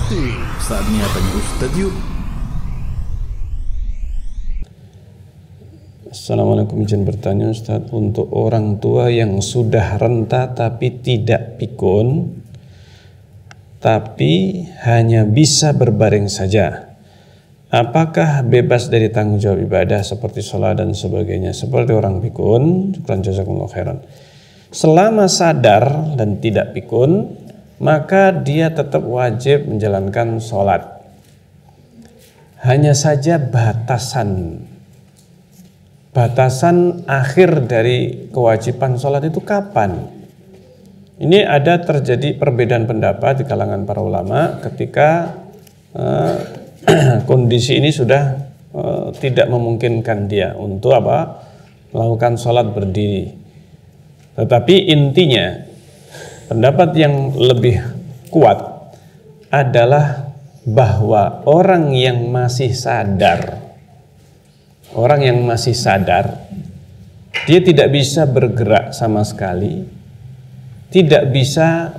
Saatnya tanya Ustadz yuk. Assalamualaikum, izin bertanya Ustadz, untuk orang tua yang sudah renta tapi tidak pikun, tapi hanya bisa berbaring saja, apakah bebas dari tanggung jawab ibadah seperti sholat dan sebagainya seperti orang pikun? Syukran, jazakumullah khairan. Selama sadar dan tidak pikun, maka dia tetap wajib menjalankan sholat. Hanya saja batasan akhir dari kewajiban sholat itu kapan? Ini ada terjadi perbedaan pendapat di kalangan para ulama ketika kondisi ini sudah tidak memungkinkan dia untuk melakukan sholat berdiri. Tetapi intinya pendapat yang lebih kuat adalah bahwa orang yang masih sadar, dia tidak bisa bergerak sama sekali, tidak bisa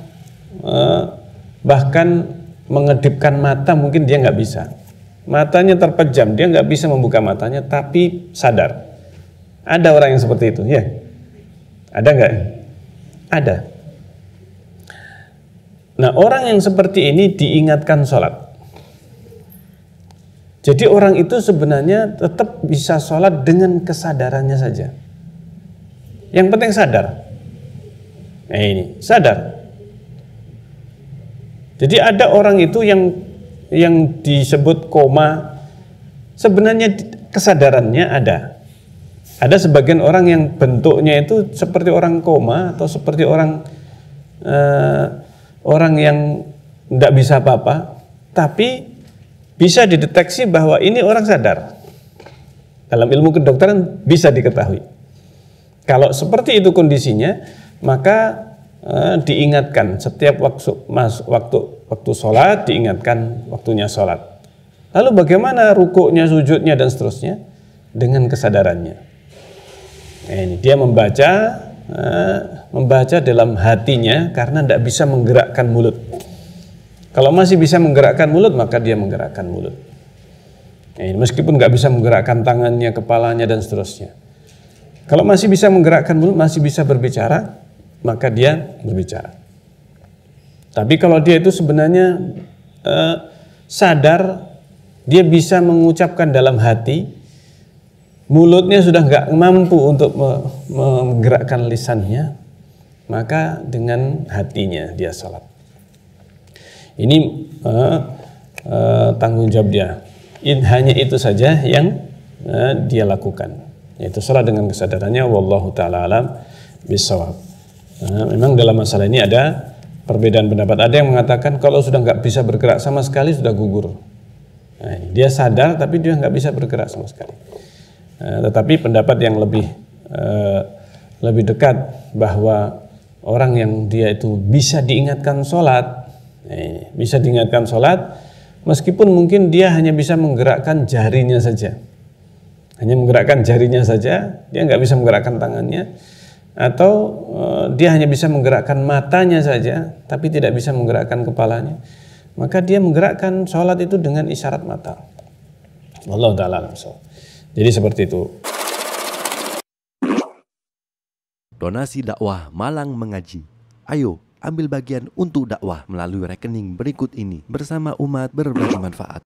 bahkan mengedipkan mata, mungkin dia nggak bisa. Matanya terpejam, dia nggak bisa membuka matanya, tapi sadar. Ada orang yang seperti itu, ya? Ada nggak? Ada. Nah, orang yang seperti ini diingatkan sholat. Jadi orang itu sebenarnya tetap bisa sholat dengan kesadarannya saja. Yang penting sadar. Nah ini, sadar. Jadi ada orang itu yang disebut koma, sebenarnya kesadarannya ada. Ada sebagian orang yang bentuknya itu seperti orang koma atau seperti orang yang tidak bisa apa-apa, tapi bisa dideteksi bahwa ini orang sadar. Dalam ilmu kedokteran bisa diketahui. Kalau seperti itu kondisinya, maka diingatkan setiap waktu sholat, diingatkan waktunya sholat. Lalu bagaimana rukuknya, sujudnya dan seterusnya? Dengan kesadarannya. Nah, ini dia membaca dalam hatinya karena tidak bisa menggerakkan mulut. Kalau masih bisa menggerakkan mulut, maka dia menggerakkan mulut. Meskipun nggak bisa menggerakkan tangannya, kepalanya, dan seterusnya. Kalau masih bisa menggerakkan mulut, masih bisa berbicara, maka dia berbicara. Tapi kalau dia itu sebenarnya sadar, dia bisa mengucapkan dalam hati, mulutnya sudah nggak mampu untuk menggerakkan lisannya, maka dengan hatinya dia sholat. Ini tanggung jawab dia. Hanya itu saja yang dia lakukan, yaitu sholat dengan kesadarannya. Wallahu ta'ala alam bishawab. Memang dalam masalah ini ada perbedaan pendapat. Ada yang mengatakan kalau sudah nggak bisa bergerak sama sekali sudah gugur. Nah, dia sadar tapi dia nggak bisa bergerak sama sekali. Tetapi pendapat yang lebih dekat bahwa orang yang dia itu bisa diingatkan sholat, meskipun mungkin dia hanya bisa menggerakkan jarinya saja, dia nggak bisa menggerakkan tangannya, atau dia hanya bisa menggerakkan matanya saja, tapi tidak bisa menggerakkan kepalanya, maka dia menggerakkan sholat itu dengan isyarat mata. Wallahu ta'ala alam. Jadi seperti itu. Donasi dakwah Malang Mengaji. Ayo ambil bagian untuk dakwah melalui rekening berikut ini bersama umat berbagi manfaat.